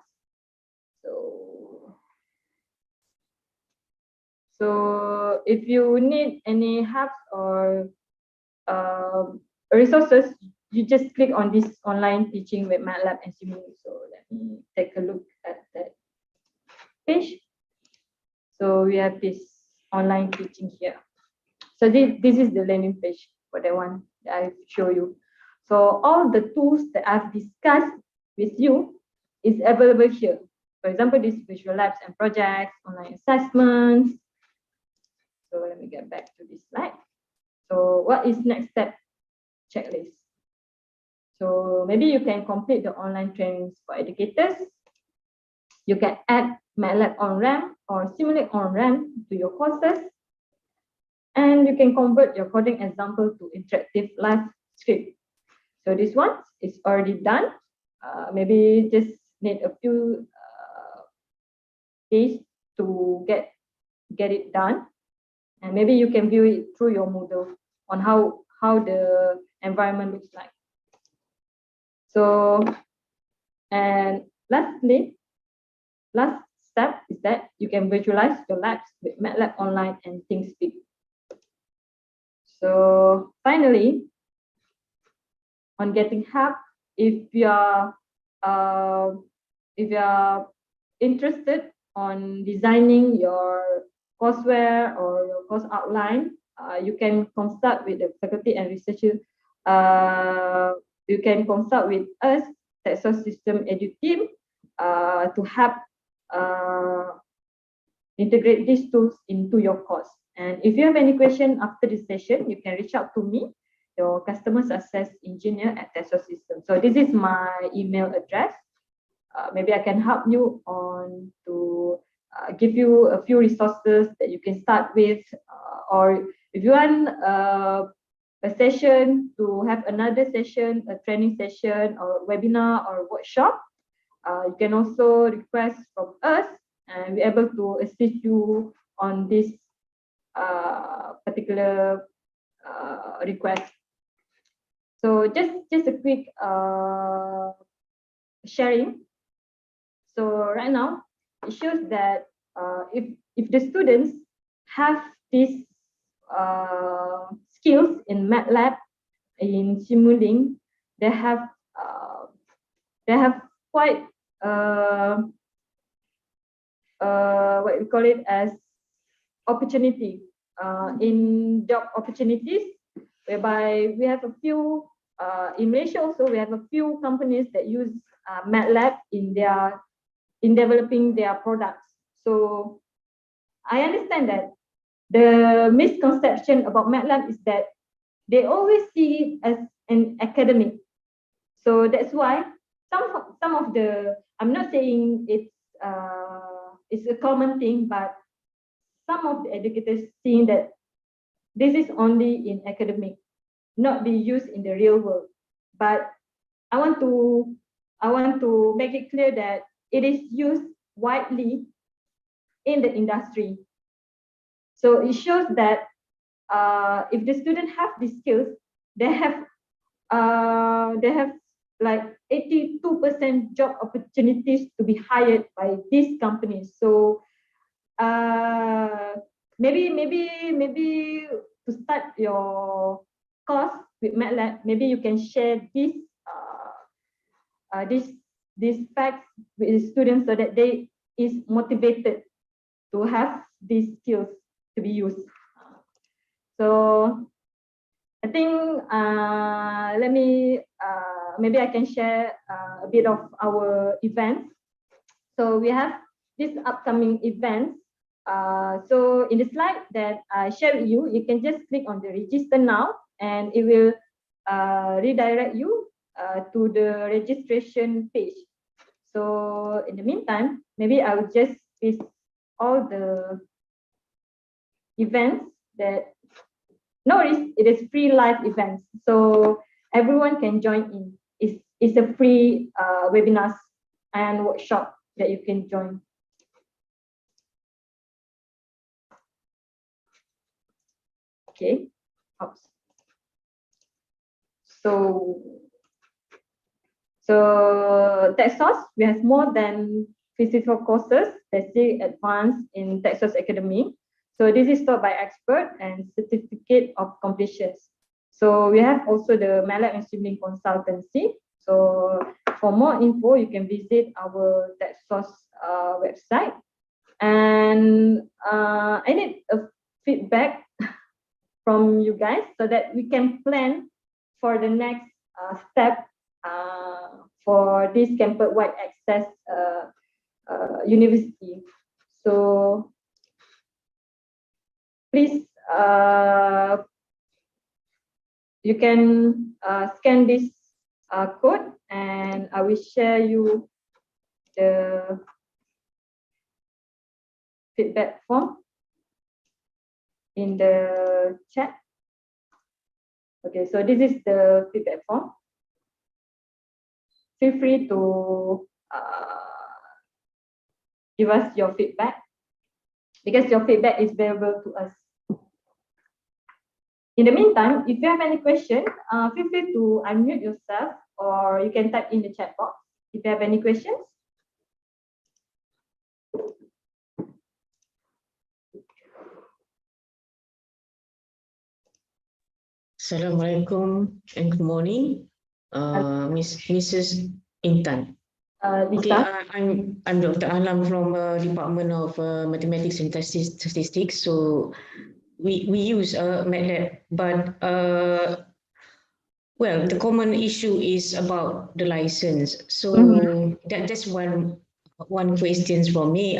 So if you need any help or resources, you just click on this online teaching with MATLAB and Simulink. So let me take a look at that page. So we have this online teaching here. So this is the landing page for the one that I show you. So all the tools that I've discussed with you is available here. For example, this visual labs and projects, online assessments. So let me get back to this slide. So what is next step? Checklist. So maybe you can complete the online trainings for educators. You can add MATLAB on-ramp or Simulink on-ramp to your courses. And you can convert your coding example to interactive live script. So this one is already done. Maybe just need a few days to get it done. And maybe you can view it through your Moodle on how the environment looks like. So, and lastly, last step is that you can visualize your labs with MATLAB Online and ThinkSpeak. So finally, on getting help, if you are interested on designing your courseware or your course outline, you can consult with the faculty and researchers. You can consult with us, Texas System Edu team, to help integrate these tools into your course. And if you have any question after this session, you can reach out to me, your customer success engineer at Texas System. So this is my email address. Maybe I can help you on to give you a few resources that you can start with, or if you want a session to have another session, a training session or webinar or workshop, you can also request from us and we're able to assist you on this particular request. So just a quick sharing. So right now, it shows that if the students have these skills in MATLAB, in Simulink, they have quite what we call it as opportunity in job opportunities, whereby we have a few in Malaysia also we have a few companies that use MATLAB in developing their products. So I understand that the misconception about MATLAB is that they always see it as an academic. So that's why some of the, I'm not saying it's a common thing, but some of the educators seeing that this is only in academic, not be used in the real world. But I want to make it clear that it is used widely in the industry. So it shows that if the student have these skills, they have like 82% job opportunities to be hired by these companies. So maybe to start your course with MATLAB, maybe you can share these facts with the students so that they is motivated to have these skills to be used. So I think let me maybe I can share a bit of our events. So we have this upcoming events. So in the slide that I share with you, you can just click on the register now and it will redirect you to the registration page. So in the meantime, maybe I will just list all the events that, notice it is free live events. So everyone can join in. It's a free webinars and workshop that you can join. Okay. Oops. So Texas, we have more than 54 courses, basic, advanced in Texas Academy. So this is taught by expert and certificate of completions. So we have also the MATLAB and Simulink consultancy. So for more info, you can visit our Texas website. And I need a feedback from you guys so that we can plan for the next step for this campus-wide access university. So please, you can scan this code, and I will share you the feedback form in the chat. Okay, so this is the feedback form. Feel free to give us your feedback, because your feedback is valuable to us. In the meantime, if you have any question, feel free to unmute yourself, or you can type in the chat box if you have any questions.
Assalamualaikum and good morning, Mrs. Intan. Okay,
Lisa.
I'm Dr. Alam from Department of Mathematics and Statistics. So we use MATLAB, but well, the common issue is about the license. So that's one question from me.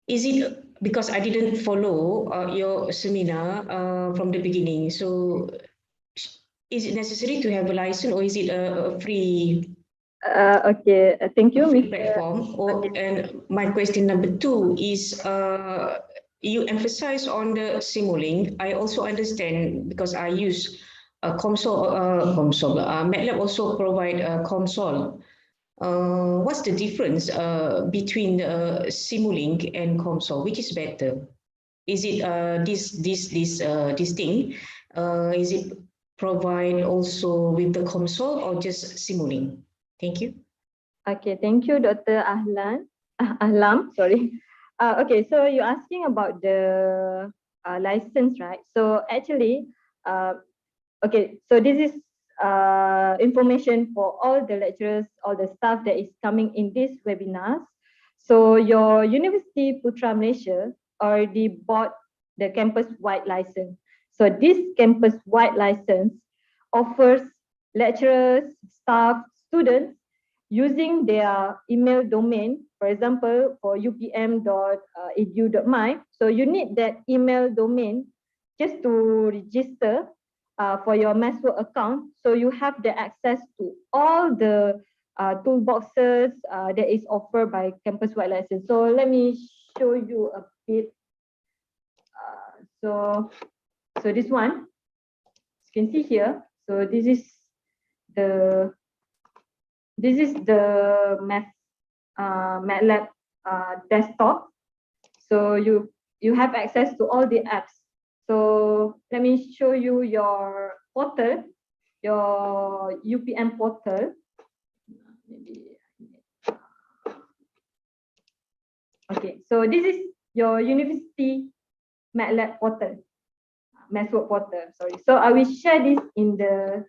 Is it because I didn't follow your seminar from the beginning? So is it necessary to have a license, or is it a free?
Okay, thank you,
free
Mr.
platform? Or, and my question number 2 is, you emphasize on the Simulink. I also understand, because I use a console. MATLAB also provide a console. What's the difference between Simulink and console? Which is better? Is it this thing? Is it provide also with the console or just Simulink? Thank you.
Okay, thank you, Dr. Ahlam, sorry. Okay, so you're asking about the license, right? So actually, okay, so this is information for all the lecturers, all the staff that is coming in this webinars. So your University Putra Malaysia already bought the campus-wide license. So this campus-wide license offers lecturers, staff, students using their email domain, for example, for upm.edu.my. So you need that email domain just to register for your Mathswork account. So you have the access to all the toolboxes that is offered by campus-wide license. So let me show you a bit. So this one, you can see here. So this is the MATLAB desktop. So you have access to all the apps. So let me show you your portal, your UPM portal. Okay, so this is your university MATLAB portal, Mathswork portal. Sorry. So I will share this in the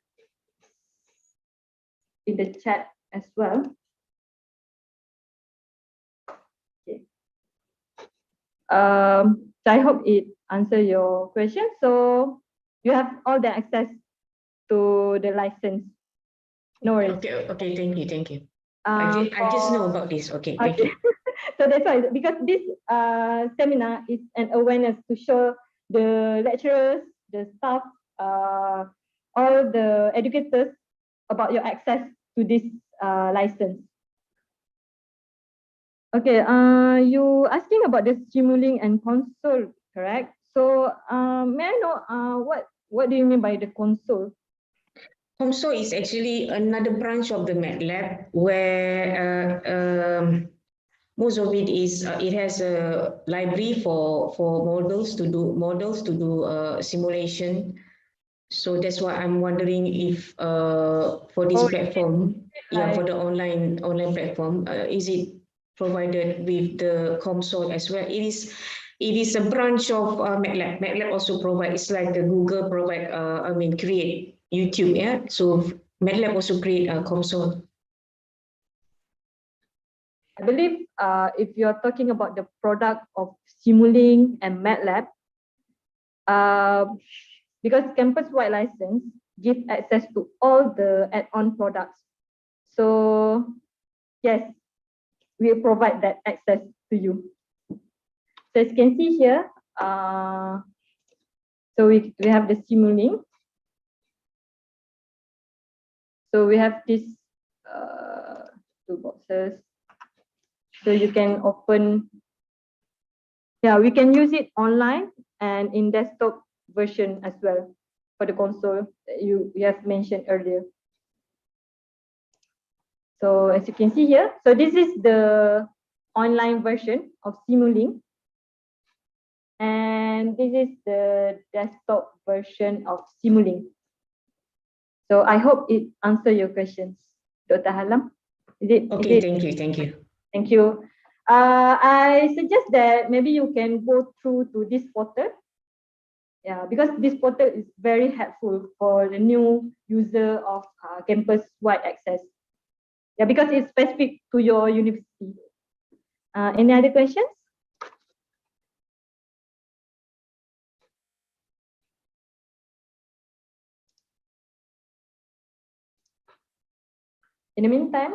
chat as well. Okay. So I hope it answers your question. So you have all the access to the license. No worries.
Okay, thank you. I just know about this. Okay, thank you.
So that's why, because this seminar is an awareness to show the lecturers, the staff, all the educators about your access to this license. Okay, you asking about the Simulink and console, correct? So may I know what do you mean by the console?
Console is actually another branch of the MATLAB where most of it is it has a library for models to do simulation. So that's why I'm wondering if for this platform, yeah, for the online platform, is it provided with the console as well? It is a branch of MATLAB. MATLAB also provide. It's like the Google provide. Create YouTube. Yeah. So MATLAB also create a console.
I believe if you're talking about the product of Simulink and MATLAB, because campus-wide license give access to all the add-on products. So yes, we provide that access to you. So as you can see here, so we have the Simulink. So we have this two boxes. So you can open, yeah, we can use it online and in desktop version as well for the console that you have mentioned earlier. So as you can see here, so this is the online version of Simulink. And this is the desktop version of Simulink. So I hope it answers your questions, Dr. Halam.
Okay, thank you.
Thank you. I suggest that maybe you can go through to this portal. Yeah, because this portal is very helpful for the new user of campus-wide access. Yeah, because it's specific to your university. Any other questions? In the meantime,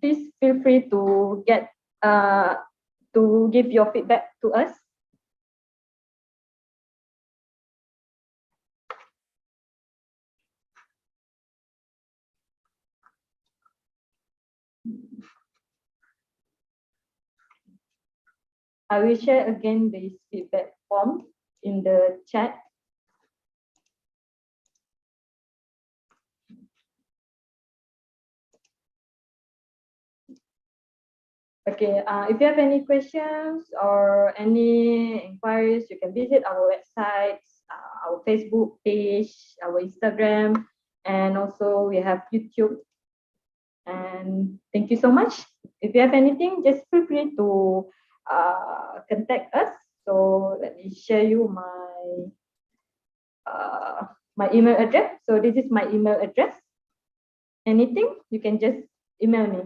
please feel free to give your feedback to us. I will share again this feedback form in the chat. Okay, if you have any questions or any inquiries, you can visit our websites, our Facebook page, our Instagram, and also we have YouTube. And thank you so much. If you have anything, just feel free to contact us. So let me share you my email address. So this is my email address. Anything, you can just email me.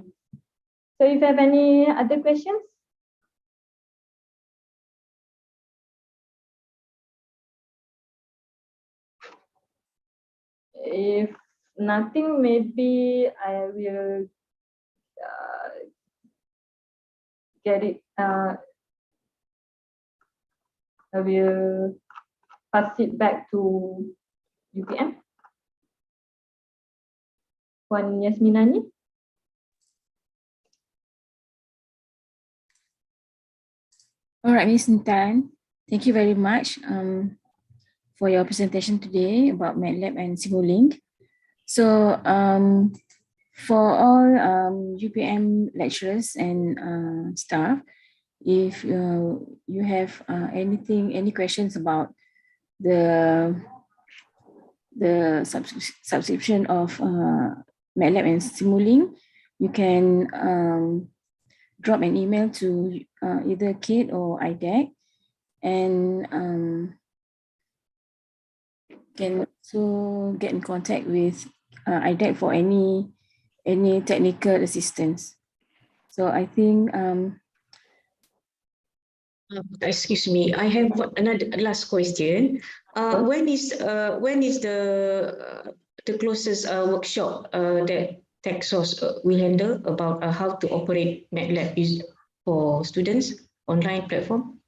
So if you have any other questions? If nothing, maybe I will get it. I will pass it back to UPM. Puan Yasminani.
All right, Ms. Intan, thank you very much for your presentation today about MATLAB and Simulink. So for all UPM lecturers and staff, if you have any questions about the subscription of MATLAB and Simulink, you can drop an email to either CADe or IDEC, and can also get in contact with IDEC for any technical assistance. So I think
excuse me, I have another last question. When is the closest workshop that TechSource will handle about how to operate MATLAB for students online platform?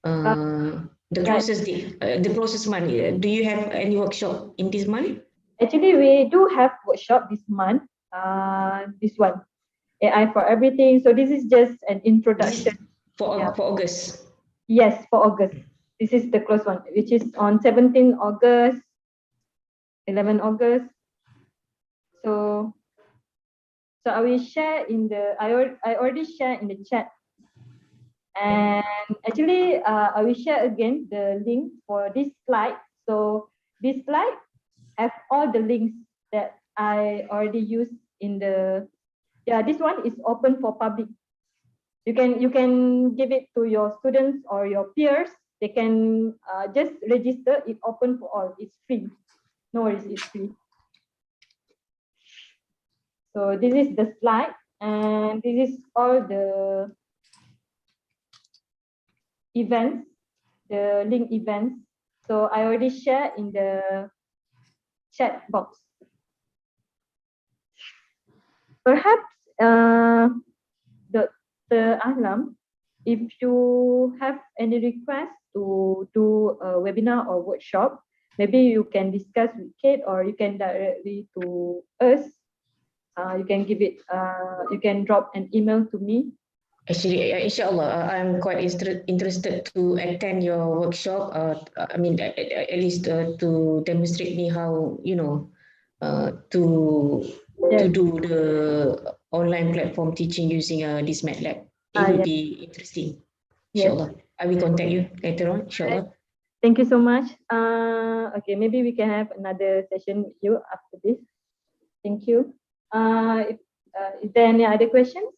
The closest date, the closest month. Do you have any workshop in this month?
Actually, we do have workshop this month. This one, AI for everything. So this is just an introduction.
For August.
Yes, for August. This is the close one, which is on 17 August, 11 August. So I will share in the, I already share in the chat. And actually, I will share again the link for this slide. So this slide have all the links that I already used in the, this one is open for public. You can give it to your students or your peers. They can just register. It's open for all. It's free. No worries, it's free. So this is the slide, and this is all the events, the link events. So I already shared in the chat box. Perhaps Dr. Ahlam, if you have any request to do a webinar or workshop, maybe you can discuss with Kate, or you can directly to us. You can give it. You can drop an email to me.
Actually, inshallah, I'm quite interested to attend your workshop. I mean, at least to demonstrate me how, you know, to do the online platform teaching using this MATLAB. It would be interesting. Inshallah, I will contact you later on. Inshallah.
Thank you so much. Okay, maybe we can have another session with you after this. Thank you. Is there any other questions?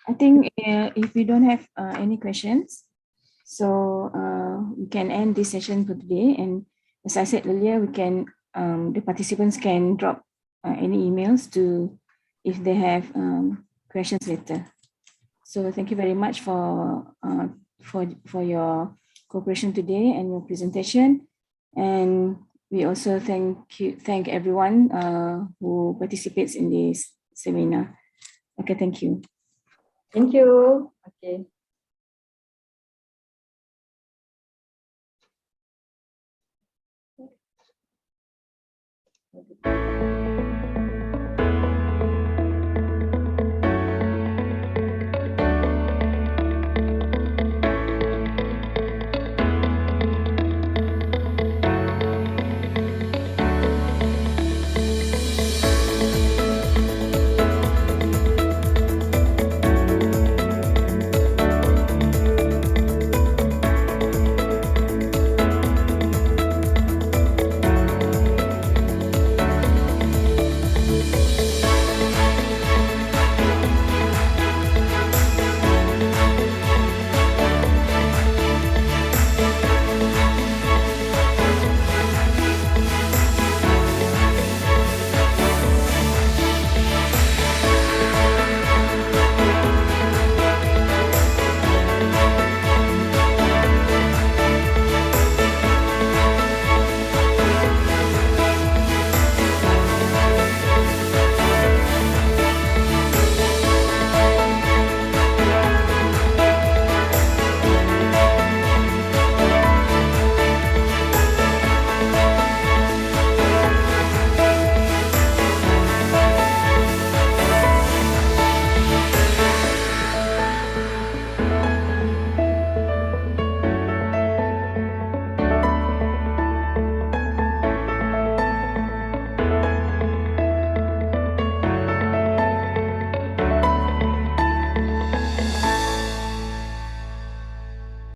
I think if we don't have any questions, so we can end this session for today. And as I said earlier, we can the participants can drop any emails to if they have questions later. So thank you very much for your cooperation today and your presentation. And we also thank everyone who participates in this seminar. Okay, thank you.
Thank you. Okay.